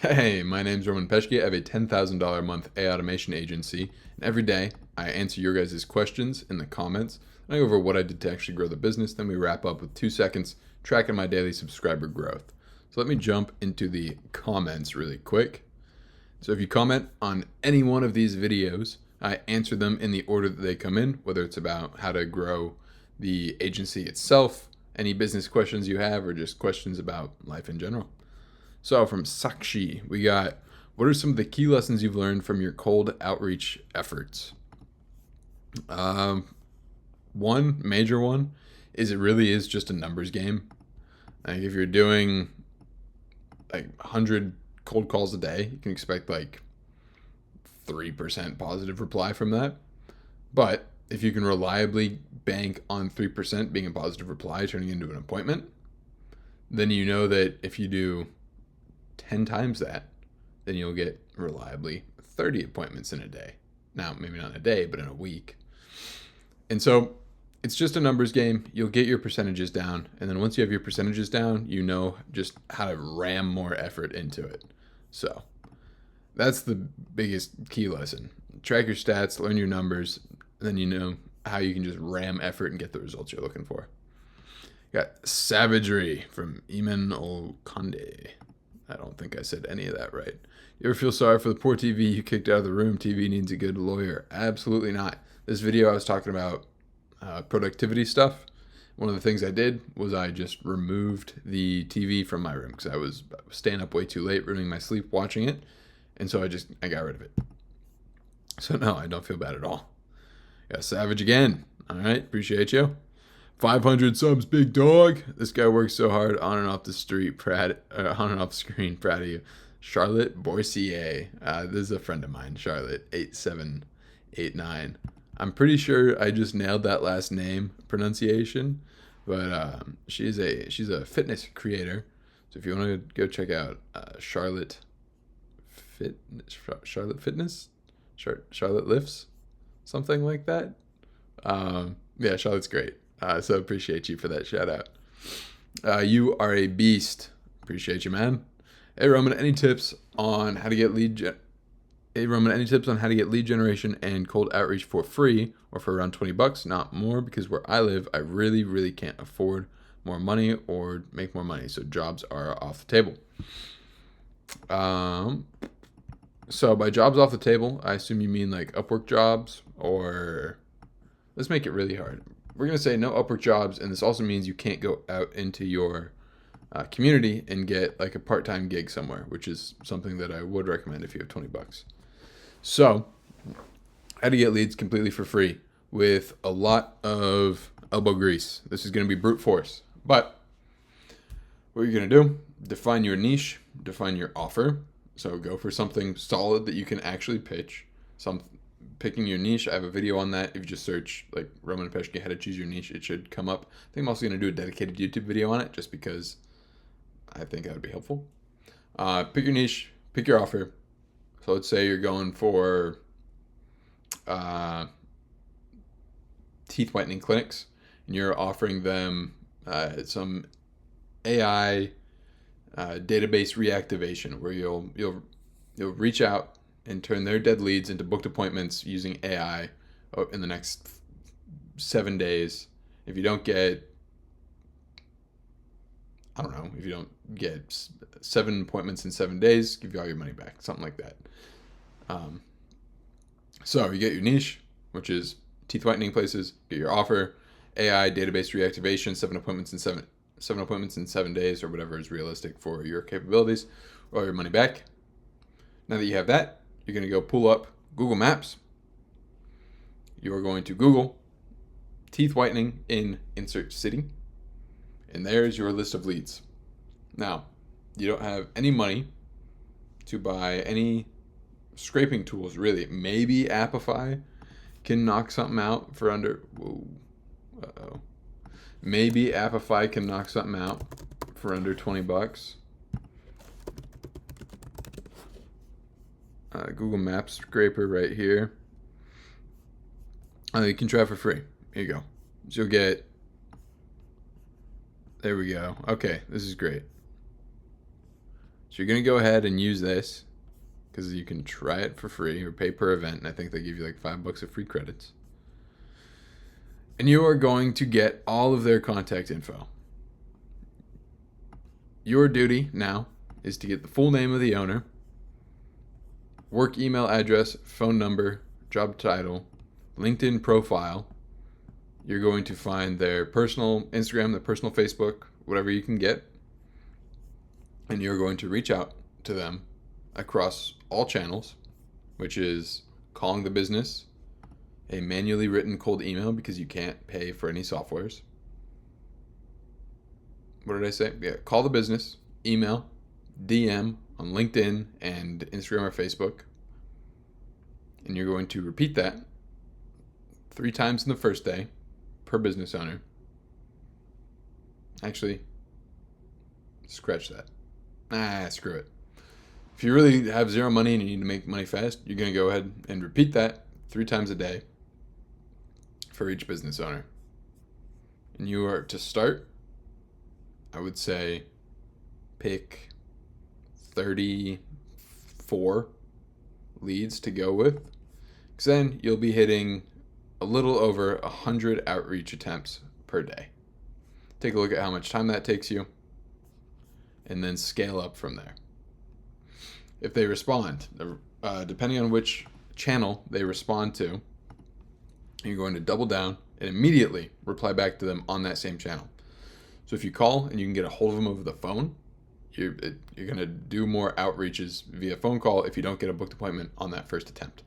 Hey, my name's Roman Peshke. I have a $10,000 a month AI automation agency, and every day I answer your guys' questions in the comments. I go over what I did to actually grow the business, then we wrap up with 2 seconds tracking my daily subscriber growth. So let me jump into the comments really quick. So if you comment on any one of these videos, I answer them in the order that they come in, whether it's about how to grow the agency itself, any business questions you have, or just questions about life in general. So from Sakshi, we got, what are some of the key lessons you've learned from your cold outreach efforts? Um, One major one is it really is just a numbers game. Like if you're doing like 100 cold calls a day, you can expect like 3% positive reply from that. But if you can reliably bank on 3% being a positive reply turning into an appointment, then you know that if you do 10 times that, then you'll get reliably 30 appointments in a day. Now, maybe not in a day, but in a week. And so it's just a numbers game. You'll get your percentages down. And then once you have your percentages down, you know just how to ram more effort into it. So that's the biggest key lesson. Track your stats, learn your numbers, and then you know how you can just ram effort and get the results you're looking for. Got Savagery from Eamon Okonde. I don't think I said any of that right. You ever feel sorry for the poor TV you kicked out of the room? TV needs a good lawyer. Absolutely not. This video I was talking about productivity stuff. One of the things I did was I just removed the TV from my room because I was staying up way too late, ruining my sleep watching it. And so I got rid of it. So no, I don't feel bad at all. Got Savage again. All right, appreciate you. 500 subs, big dog. This guy works so hard on and off the street. On and off the screen. Proud of you. Charlotte Boursier. This is a friend of mine. Charlotte 8789. I'm pretty sure I just nailed that last name pronunciation, but she's a fitness creator. So if you want to go check out Charlotte Fitness, Charlotte Lifts, something like that. Yeah, Charlotte's great. So appreciate you for that shout out. You are a beast. Appreciate you, man. Hey Roman, any tips on how to get lead generation and cold outreach for free or for around $20, not more, because where I live, I really, really can't afford more money or make more money. So jobs are off the table. So by jobs off the table, I assume you mean like Upwork jobs, or let's make it really hard. We're going to say no Upwork jobs, and this also means you can't go out into your community and get like a part-time gig somewhere, which is something that I would recommend if you have $20. So, how to get leads completely for free with a lot of elbow grease. This is going to be brute force, but what you're going to do, define your niche, define your offer. So go for something solid that you can actually pitch. Picking your niche, I have a video on that. If you just search like Roman Peshke, how to choose your niche, it should come up. I think I'm also going to do a dedicated YouTube video on it just because I think that would be helpful. Pick your niche, pick your offer. So let's say you're going for teeth whitening clinics and you're offering them some AI database reactivation where you'll reach out and turn their dead leads into booked appointments using AI in the next 7 days. If you don't get, if you don't get 7 appointments in 7 days, give you all your money back, something like that. So you get your niche, which is teeth whitening places, get your offer, AI database reactivation, 7 appointments in 7 days, or whatever is realistic for your capabilities, or your money back. Now that you have that, you're going to go pull up Google Maps. You are going to Google teeth whitening in insert city, and there's your list of leads. Now, you don't have any money to buy any scraping tools, really. Maybe Appify can knock something out for under. Whoa. Uh-oh. Maybe Appify can knock something out for under $20. Google Maps scraper right here. You can try for free. Here you go. So you'll get. There we go. Okay, this is great. So you're going to go ahead and use this because you can try it for free or pay per event. And I think they give you like $5 of free credits. And you are going to get all of their contact info. Your duty now is to get the full name of the owner, work email address, phone number, job title, LinkedIn profile. You're going to find their personal Instagram, their personal Facebook, whatever you can get. And you're going to reach out to them across all channels, which is calling the business, a manually written cold email because you can't pay for any softwares. What did I say? Yeah, call the business, email, DM on LinkedIn and Instagram or Facebook. And you're going to repeat that 3 times in the first day per business owner. Actually, scratch that. Screw it. If you really have zero money and you need to make money fast, you're going to go ahead and repeat that 3 times a day for each business owner. And you are to start, I would say, pick 34 leads to go with. Because then you'll be hitting a little over 100 outreach attempts per day. Take a look at how much time that takes you, and then scale up from there. If they respond, depending on which channel they respond to, you're going to double down and immediately reply back to them on that same channel. So if you call and you can get a hold of them over the phone, you're going to do more outreaches via phone call if you don't get a booked appointment on that first attempt.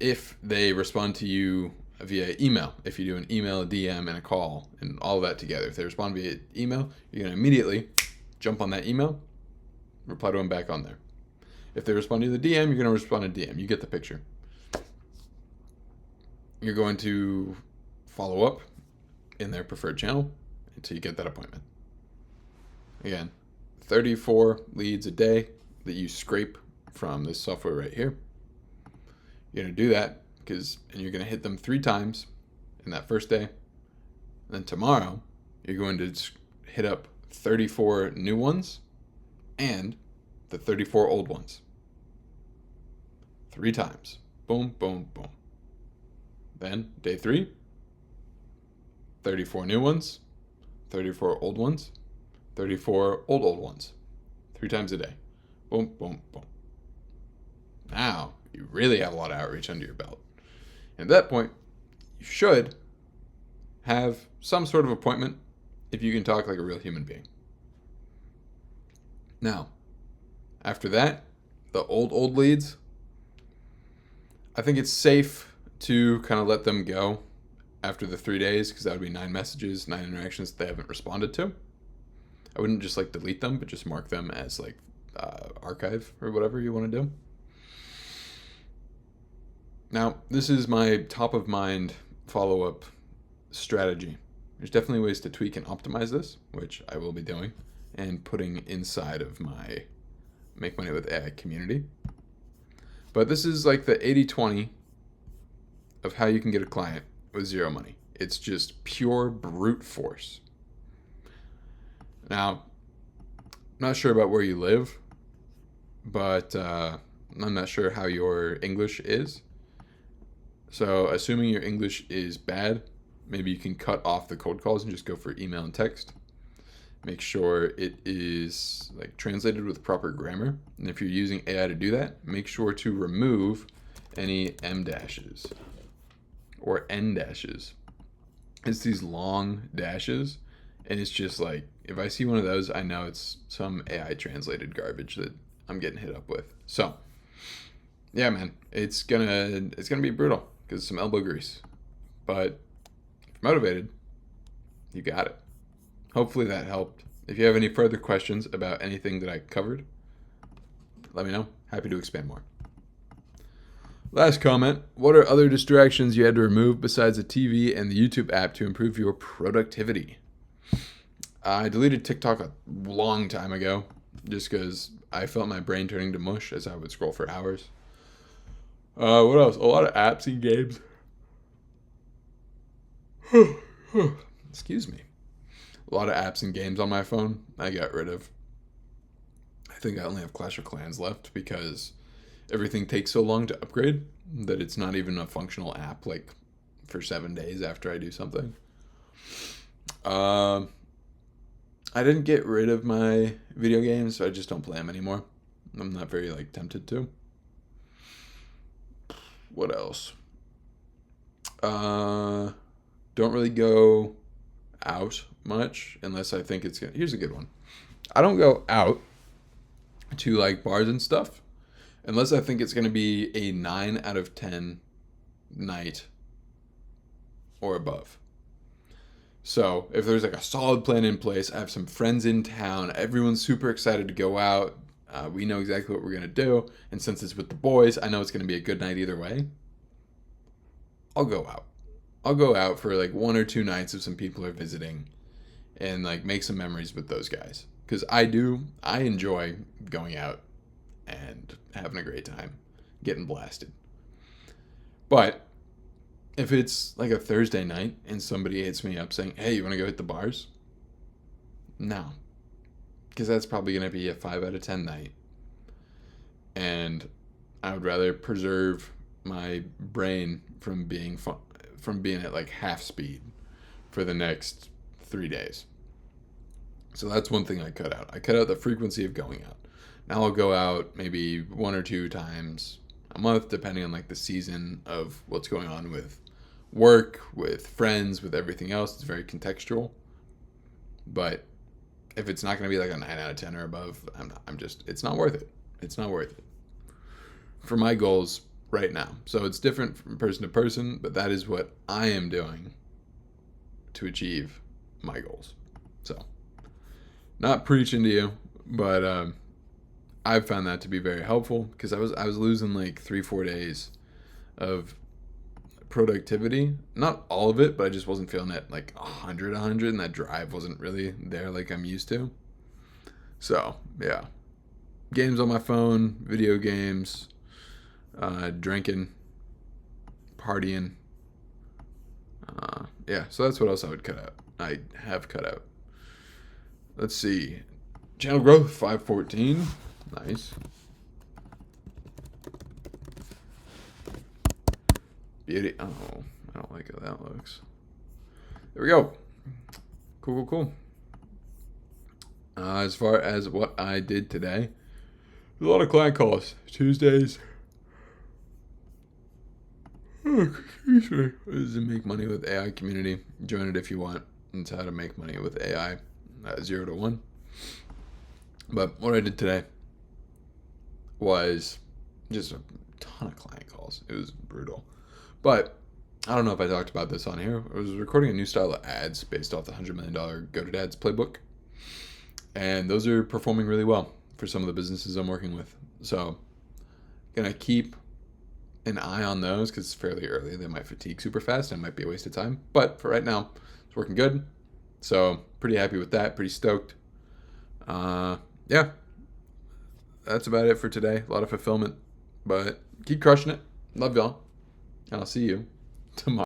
If they respond to you via email, if you do an email, a DM, and a call, and all of that together, if they respond via email, you're going to immediately jump on that email, reply to them back on there. If they respond to the DM, you're going to respond to DM. You get the picture. You're going to follow up in their preferred channel until you get that appointment. Again, 34 leads a day that you scrape from this software right here. You're going to do that and you're going to hit them 3 times in that first day. And then tomorrow, you're going to hit up 34 new ones and the 34 old ones. 3 times. Boom, boom, boom. Then day 3, 34 new ones, 34 old ones, 34 old ones. 3 times a day. Boom, boom, boom. Now, you really have a lot of outreach under your belt. And at that point, you should have some sort of appointment if you can talk like a real human being. Now, after that, the old leads, I think it's safe to kind of let them go after the 3 days because that would be 9 messages, 9 interactions that they haven't responded to. I wouldn't just like delete them, but just mark them as like archive or whatever you want to do. Now, this is my top of mind follow-up strategy. There's definitely ways to tweak and optimize this, which I will be doing and putting inside of my Make Money with AI community. But this is like the 80-20 of how you can get a client with zero money. It's just pure brute force. Now, I'm not sure about where you live, but I'm not sure how your English is. So assuming your English is bad, maybe you can cut off the cold calls and just go for email and text. Make sure it is like translated with proper grammar. And if you're using AI to do that, make sure to remove any M dashes or N dashes. It's these long dashes, and it's just like, if I see one of those, I know it's some AI translated garbage that I'm getting hit up with. So, yeah, man, it's gonna be brutal because it's some elbow grease. But if you're motivated, you got it. Hopefully that helped. If you have any further questions about anything that I covered, let me know. Happy to expand more. Last comment, what are other distractions you had to remove besides the TV and the YouTube app to improve your productivity? I deleted TikTok a long time ago just because I felt my brain turning to mush as I would scroll for hours. What else? A lot of apps and games. Excuse me. A lot of apps and games on my phone I got rid of. I think I only have Clash of Clans left because everything takes so long to upgrade that it's not even a functional app like for 7 days after I do something. I didn't get rid of my video games, so I just don't play them anymore. I'm not very like tempted to. What else? Don't really go out much unless I think it's gonna. Here's a good one. I don't go out to like bars and stuff unless I think it's gonna be a 9 out of 10 night or above. So if there's like a solid plan in place, I have some friends in town, everyone's super excited to go out. We know exactly what we're gonna do, and since it's with the boys, I know it's gonna be a good night either way. I'll go out. I'll go out for like 1 or 2 nights if some people are visiting, and like make some memories with those guys. Because I enjoy going out and having a great time, getting blasted. But if it's like a Thursday night and somebody hits me up saying, "Hey, you want to go hit the bars?" No, because that's probably going to be a 5 out of 10 night, and I would rather preserve my brain from being at like half speed for the next 3 days. So that's one thing I cut out. I cut out the frequency of going out. Now I'll go out maybe 1 or 2 times a month, depending on like the season of what's going on with work, with friends, with everything else. It's very contextual. But if it's not going to be like a 9 out of 10 or above, it's not worth it. It's not worth it for my goals right now. So it's different from person to person, but that is what I am doing to achieve my goals. So, not preaching to you, but I've found that to be very helpful because I was losing like 3-4 days of productivity. Not all of it, but I just wasn't feeling it like 100, and that drive wasn't really there like I'm used to. So yeah, games on my phone, video games, drinking, partying. Yeah, so that's what else I would cut out. I have cut out. Let's see. Channel growth 514. Nice. Beauty. Oh, I don't like how that looks. There we go. Cool. As far as what I did today, a lot of client calls. Tuesdays. Oh, excuse me. This is Make Money with AI community. Join it if you want. It's how to make money with AI. 0 to 1. But what I did today was just a ton of client calls. It was brutal. But I don't know if I talked about this on here. I was recording a new style of ads based off the $100 million GoToDads playbook. And those are performing really well for some of the businesses I'm working with. So gonna keep an eye on those because it's fairly early. They might fatigue super fast and it might be a waste of time. But for right now, it's working good. So pretty happy with that. Pretty stoked. Yeah, that's about it for today. A lot of fulfillment. But keep crushing it. Love y'all. And I'll see you tomorrow.